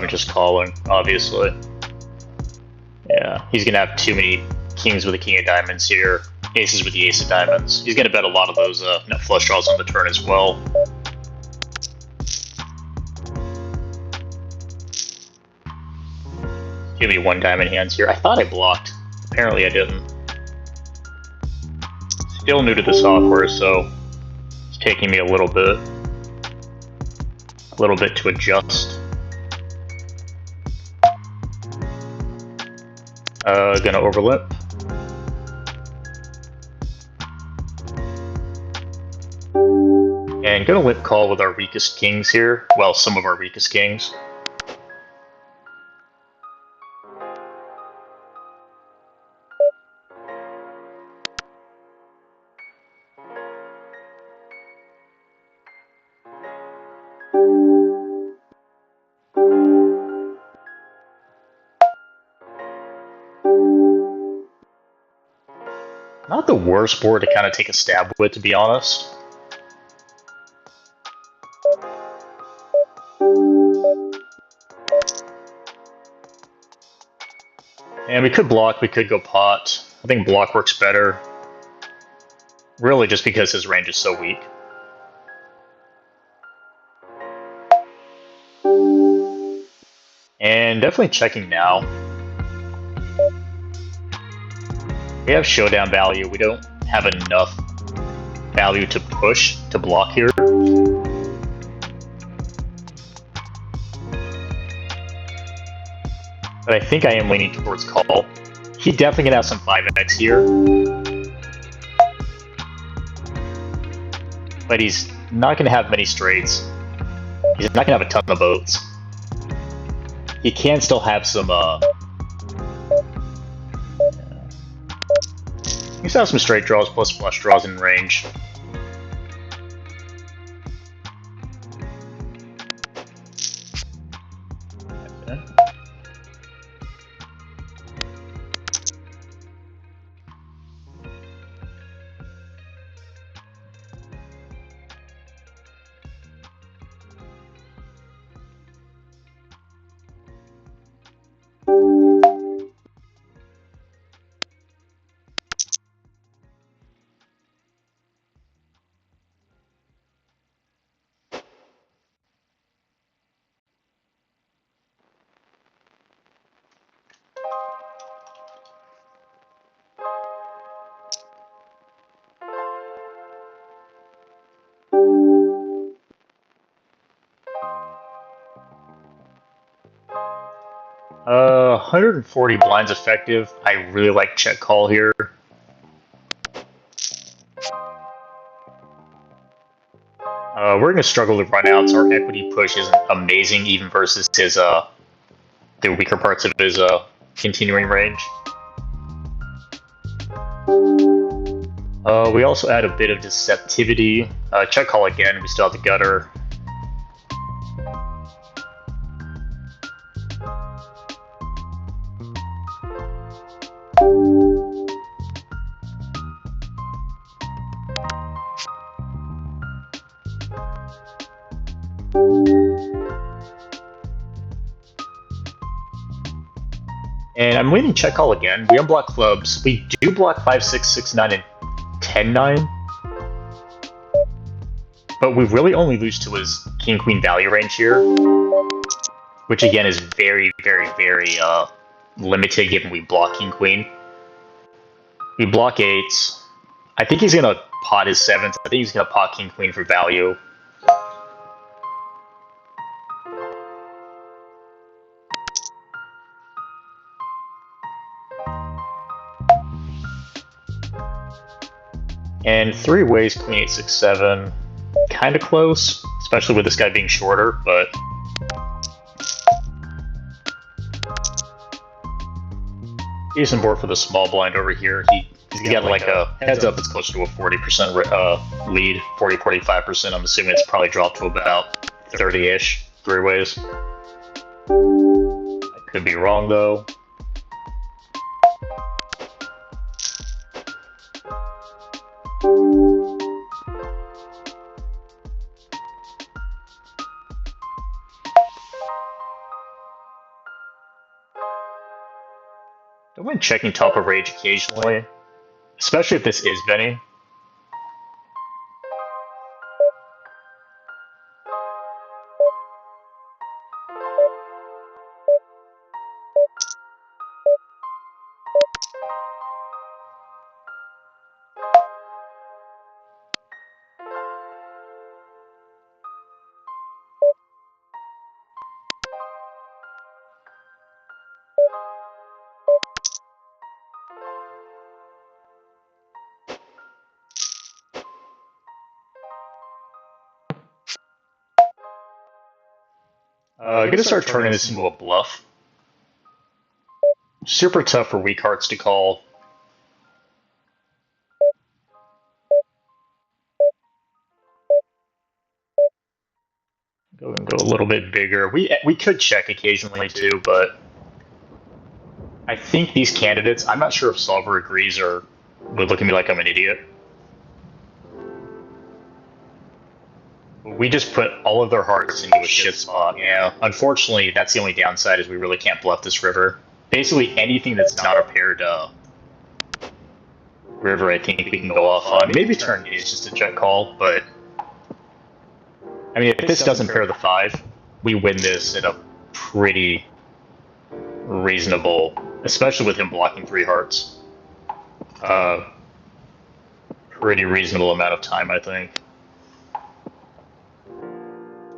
Just calling, obviously. Yeah, he's gonna have too many kings with the king of diamonds here, aces with the ace of diamonds. He's gonna bet a lot of those nut flush draws on the turn as well. Give me one diamond hands here. I thought I blocked. Apparently I didn't. Still new to the software, so it's taking me a little bit to adjust. Gonna overlip. And gonna lip call with our weakest kings here. Well, some of our weakest kings. Not the worst board to kind of take a stab with, to be honest. And we could block, we could go pot. I think block works better. Really just because his range is so weak. And definitely checking now. We have showdown value. We don't have enough value to push to block here. But I think I am leaning towards call. He definitely gonna have some 5x here. But he's not gonna have many straights. He's not gonna have a ton of boats. He can still have some he still have some straight draws plus flush draws in range. Okay. Uh, 140 blinds effective. I really like check call here. We're gonna struggle to run outs. Our equity push isn't amazing, even versus his the weaker parts of his continuing range. We also add a bit of deceptivity. Check call again. We still have the gutter. And I'm leaning check call again. We unblock clubs. We do block 5, 6, 6, 9, and 10, 9. But we really only lose to his king queen value range here, which again is very, very, very limited given we block king queen. We block 8s. I think he's gonna pot his 7s. I think he's gonna pot king queen for value. And 3 ways, queen 8, 6, 7. Kind of close, especially with this guy being shorter, but decent board for the small blind over here. He's got like a heads up that's closer to a 40% lead, 40-45%. I'm assuming it's probably dropped to about 30-ish, 3 ways. I could be wrong though. Don't mind checking top of range occasionally, especially if this is Benny. Gonna start turning this into a bluff. Super tough for weak hearts to call. Go a little bit bigger. We could check occasionally too, but I think these candidates. I'm not sure if Solver agrees or would look at me like I'm an idiot. We just put all of their hearts into a shit spot. Yeah, unfortunately, that's the only downside is we really can't bluff this river. Basically, anything that's not a paired river, I think we can go off on. Maybe turn is just a check call, but I mean, if this doesn't pair the 5, we win this at a pretty reasonable, especially with him blocking 3 hearts. Pretty reasonable amount of time, I think.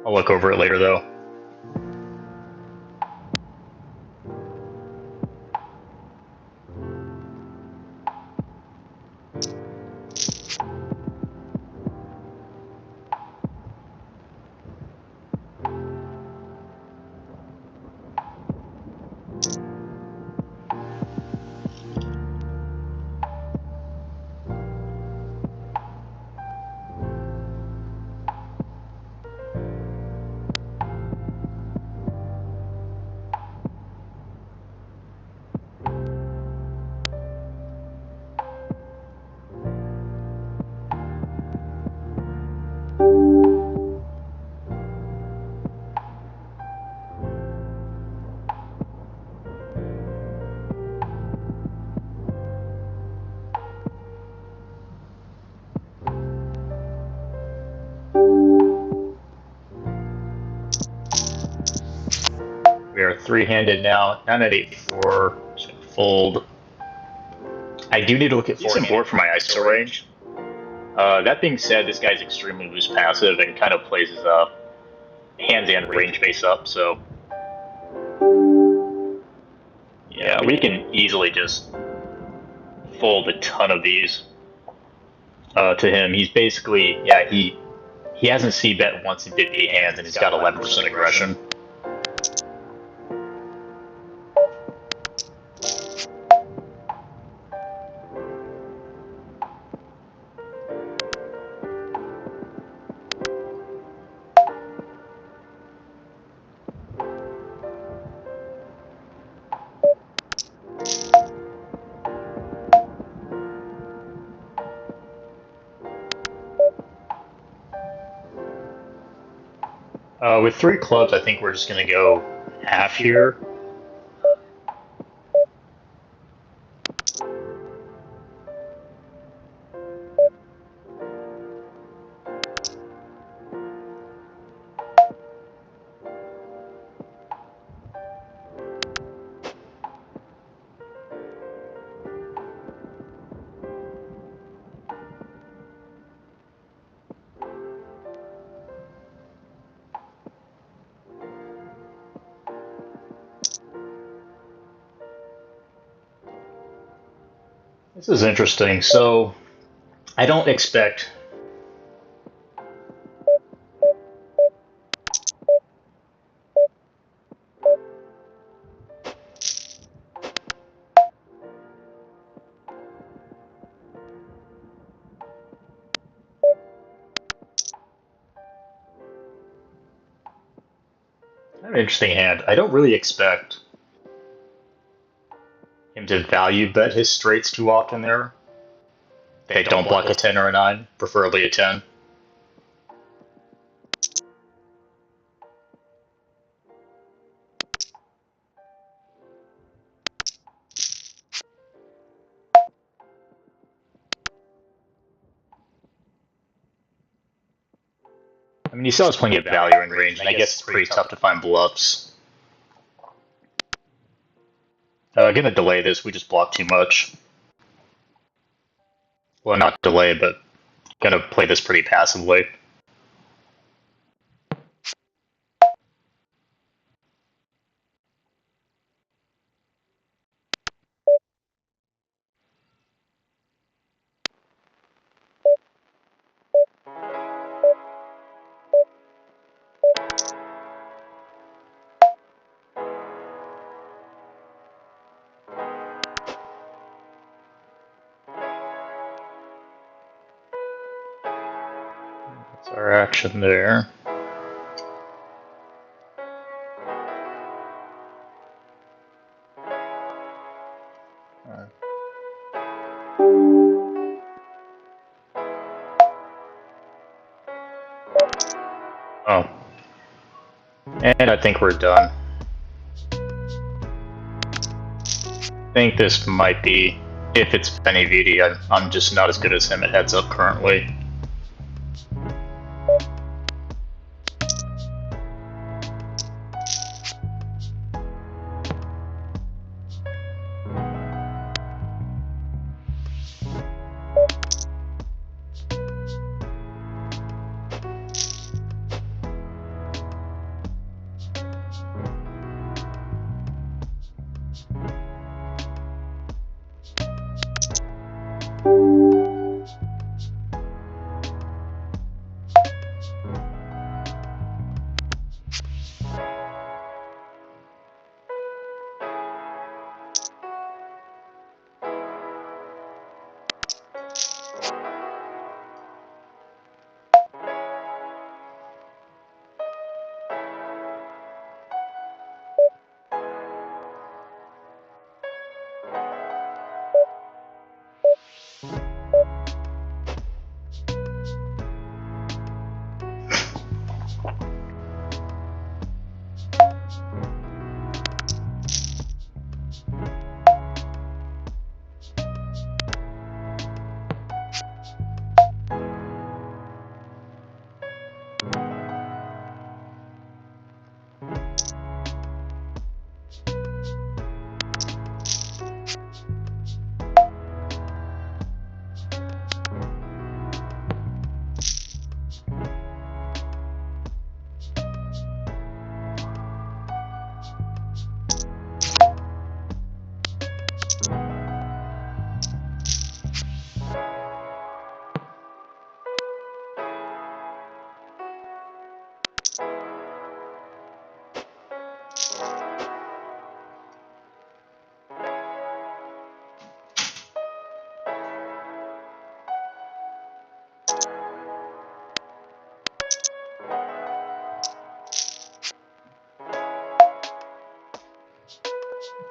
I'll look over it later, though. We are 3-handed now. 9 at 8-4. Fold. I do need to look at decent board for my ISO range. That being said, this guy's extremely loose passive and kind of plays his hands and range base up, so yeah, we can easily just fold a ton of these to him. He's basically, yeah, he hasn't c-bet once in 58 hands and he's got 11% aggression. With 3 clubs, I think we're just going to go half here. This is interesting. So I don't expect. An interesting hand. I don't really expect him to value bet his straights too often there. They don't block a 10 or a 9, preferably a 10. I mean, you saw us plenty of value in range, and I guess it's pretty tough to find bluffs. Gonna delay this, we just block too much. Well, not delay, but gonna play this pretty passively. That's our action there. Oh. And I think we're done. I think this might be, if it's Penny VD, I'm just not as good as him at heads up currently.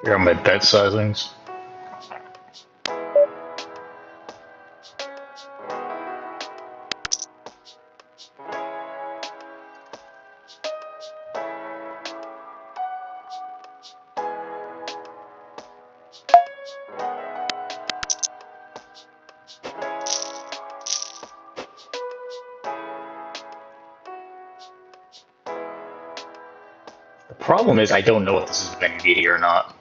Here are my bet sizings. The problem is I don't know if this is Penny VD or not.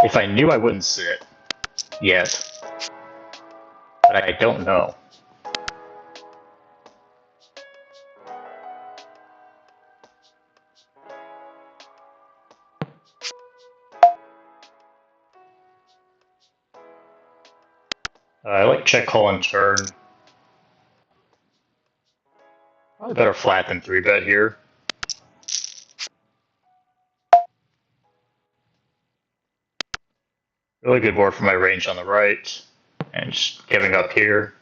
If I knew, I wouldn't sit yet. But I don't know. I like check call and turn. Probably better flat than 3-bet here. Really good board for my range on the right. And just giving up here.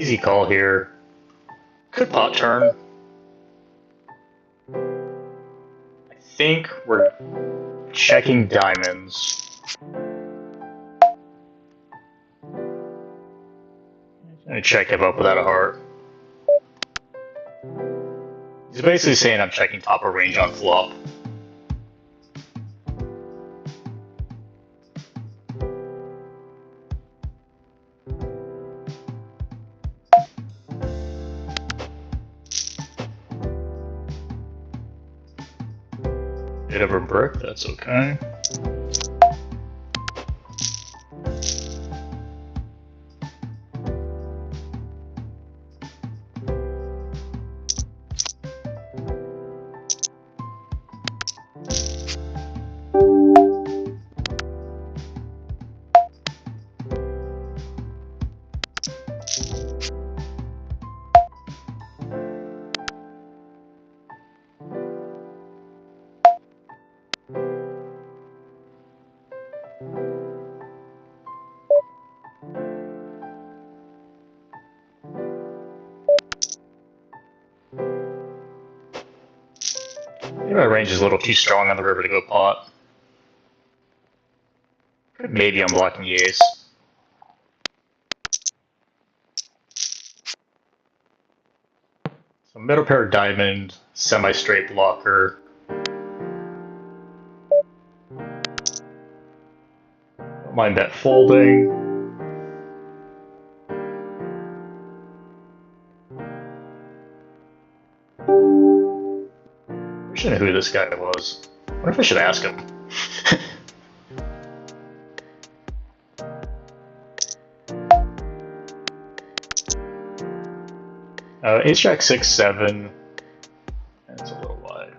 Easy call here. Could pot turn. I think we're checking diamonds. I'm gonna check him up without a heart. He's basically saying I'm checking top of range on flop. Bit of a brick, that's okay. Maybe my range is a little too strong on the river to go pot. Maybe I'm blocking the ace. So middle pair diamond, semi-straight blocker. Don't mind that folding. I should know who this guy was. I wonder if I should ask him. Ace jack 6-7. That's a little wide.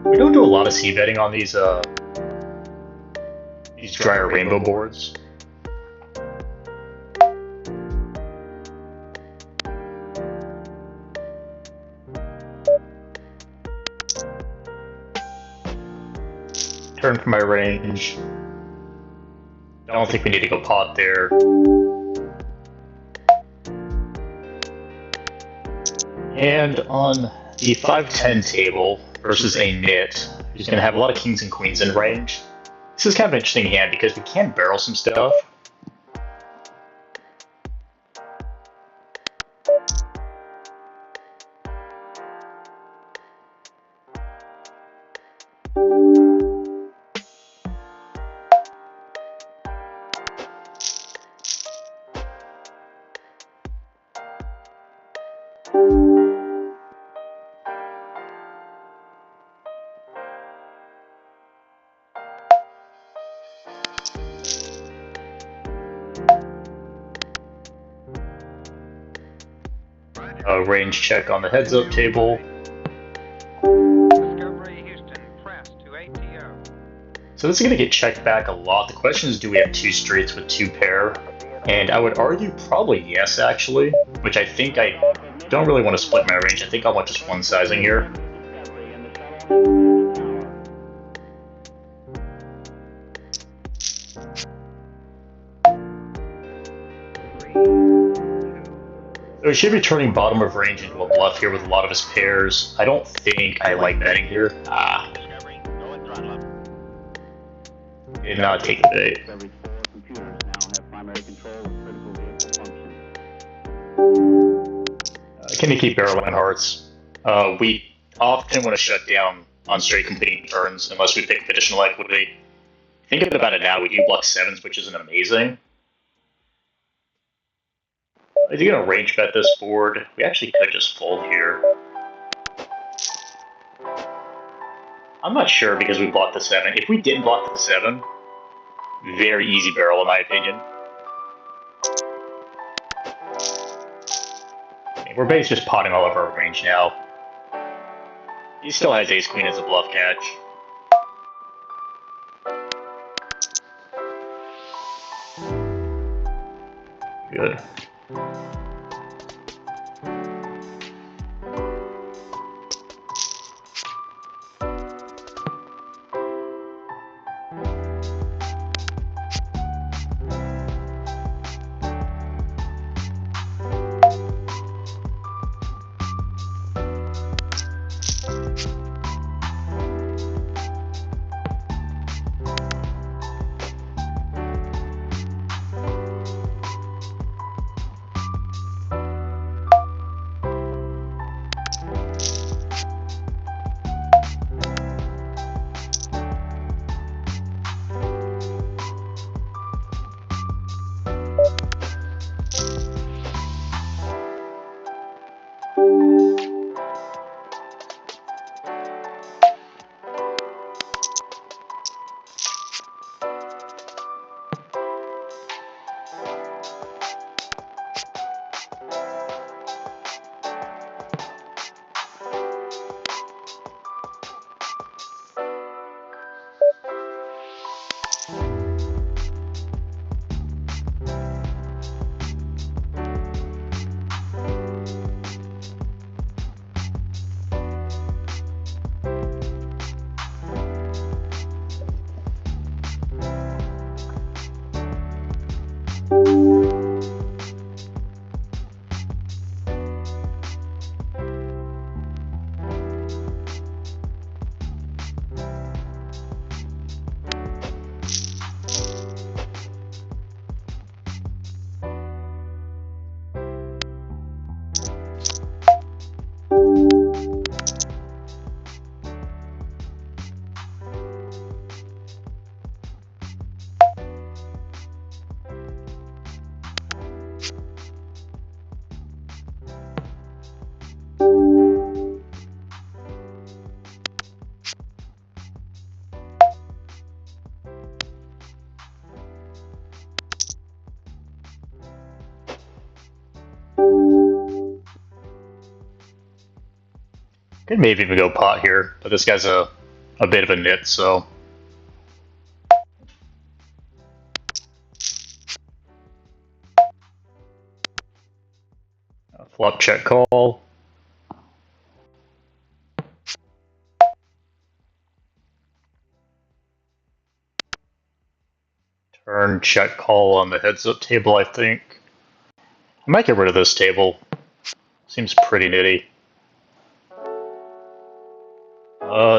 We don't do a lot of c-betting on these drier rainbow boards. Turn for my range. I don't think we need to go pot there. And on the 5-10 table versus a nit, who's going to have a lot of kings and queens in range. This is kind of an interesting hand because we can barrel some stuff. Range check on the heads up table. So this is going to get checked back a lot. The question is, do we have two straights with two pair? And I would argue probably yes, actually, which I think I don't really want to split my range. I think I want just one sizing here. So he should be turning bottom of range into a bluff here with a lot of his pairs. I don't think I like betting here. Did not take the bait. Can you keep barreling hearts? We often want to shut down on straight competing turns unless we pick additional equity. Thinking about it now, we do block sevens, which isn't amazing. Is he going to range bet this board? We actually could just fold here. I'm not sure because we blocked the 7. If we didn't block the 7, very easy barrel in my opinion. We're basically just potting all over our range now. He still has ace-queen as a bluff catch. Good. Could maybe even go pot here, but this guy's a bit of a nit, so. Flop check call. Turn check call on the heads up table, I think. I might get rid of this table. Seems pretty nitty.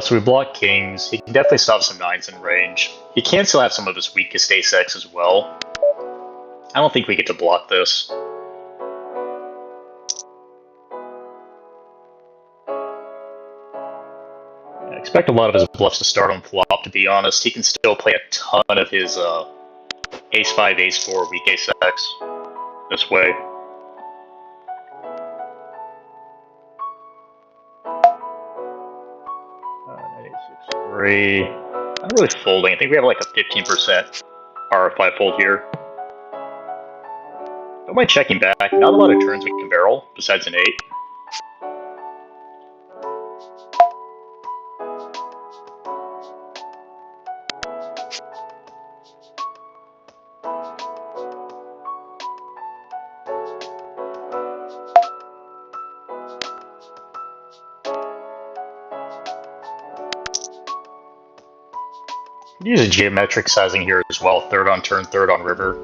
So we block kings. He can definitely stop some nines in range. He can still have some of his weakest ace-x as well. I don't think we get to block this. I expect a lot of his bluffs to start on flop, to be honest. He can still play a ton of his ace-5, ace-4, weak ace-x this way. Ace-6-3. I'm not really folding. I think we have like a 15% RF5 fold here. Don't mind checking back. Not a lot of turns we can barrel, besides an 8. Use a geometric sizing here as well, third on turn, third on river.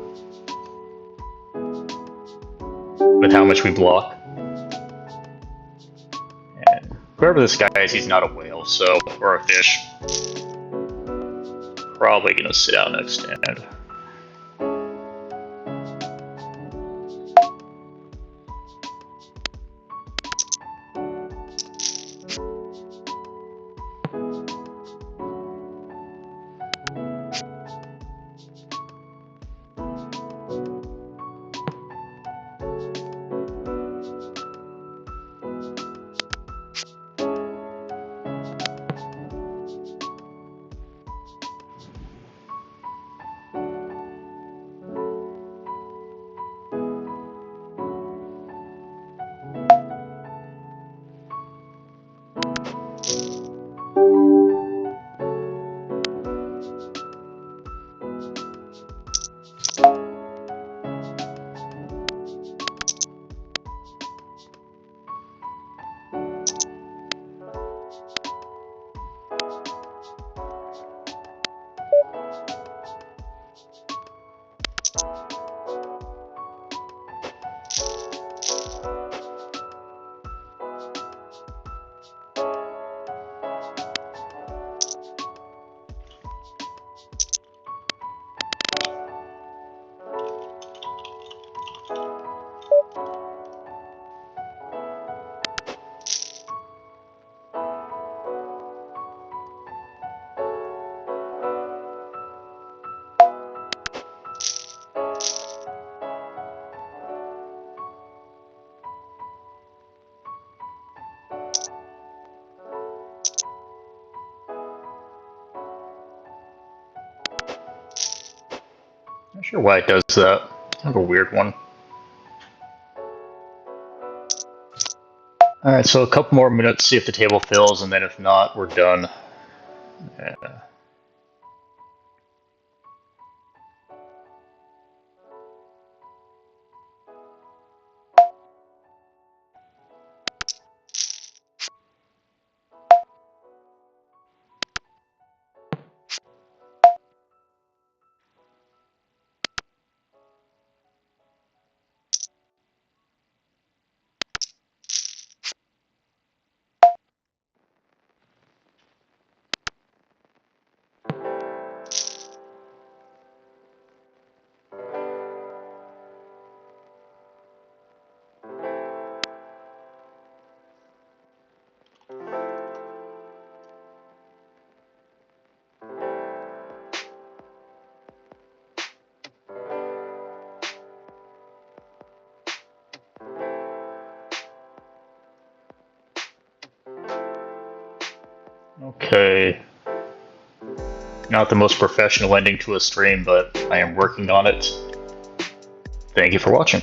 With how much we block. And whoever this guy is, he's not a whale, so, or a fish. Probably gonna sit out next hand. Not sure why it does that. Kind of a weird one. Alright, so a couple more minutes, see if the table fills, and then if not, we're done. Yeah. Okay. Not the most professional ending to a stream, but I am working on it. Thank you for watching.